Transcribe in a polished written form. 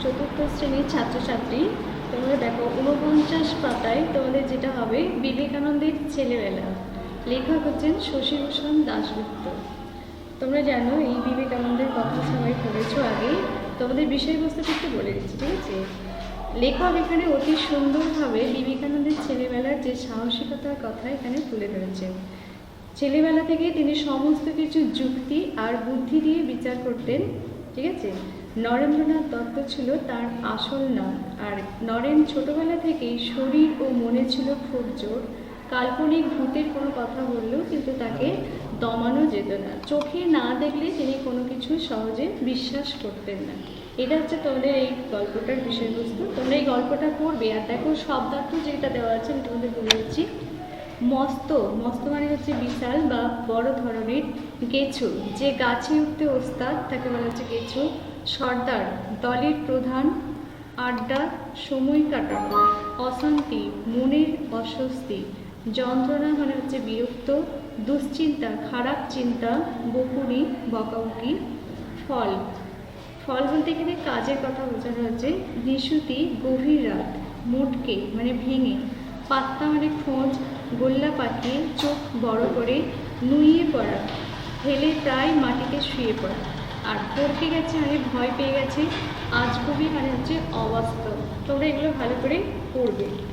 চতুর্থ শ্রেণীর ছাত্রছাত্রী। তোমরা দেখো 49 পাতায় তোমাদের যেটা হবে বিবেকানন্দের ছেলেবেলা। লেখক হচ্ছেন শশীভূষণ দাশগুপ্ত। তোমরা জানো এই বিবেকানন্দের কথা সবাই পড়েছো আগে। তোমাদের বিষয়বস্তুটা একটু বলে দিচ্ছি, ঠিক আছে? লেখক এখানে অতি সুন্দরভাবে বিবেকানন্দের ছেলেবেলার যে সাহসিকতার কথা এখানে তুলে ধরেছেন। ছেলেবেলা থেকে তিনি সমস্ত কিছু যুক্তি আর বুদ্ধি দিয়ে বিচার করতেন, ঠিক আছে? নরেন্দ্রনাথ দত্ত ছিল তার আসল নাম। আর নরেন ছোটবেলা থেকেই শরীর ও মনে ছিল খুব জোর। কাল্পনিক ভূতের কোনো কথা বললেও কিন্তু তাকে দমানো যেত না। চোখে না দেখলে তিনি কোনো কিছু সহজে বিশ্বাস করতেন না। এটা হচ্ছে তোমাদের এই গল্পটার বিষয়বস্তু। তোমরা এই গল্পটা পড়বে আর দেখো শব্দার্থ যেটা দেওয়া আছে আমি তোমাদের বলে দিচ্ছি। মস্ত, মস্ত মানে হচ্ছে বিশাল বা বড় ধরনের। গেছু, যে গাছে উঠতে ওস্তাদ তাকে বলা হচ্ছে গেছু। সর্দার, দলের প্রধান। আড্ডা, সময় কাটানো। অশান্তি, মনের অস্বস্তি। যন্ত্রণা মানে হচ্ছে বিরক্ত। দুশ্চিন্তা, খারাপ চিন্তা। বকুনি, বকাবকি। ফল, ফল বলতে এখানে কাজের কথা বোঝানো হচ্ছে। নিশুতি, গভীর রাত। মোটকে মানে ভেঙে। পাত্তা মানে খোঁজ। গোল্লা পাকিয়ে, চোখ বড় করে। নুইয়ে পড়া, ফেলে প্রায় মাটিতে শুয়ে পড়া। আর পড়কে গেছে মানে ভয় পেয়ে গেছে। আজগুবি মানে হচ্ছে অবাস্তব। তোমরা এগুলো ভালো করে পড়বে।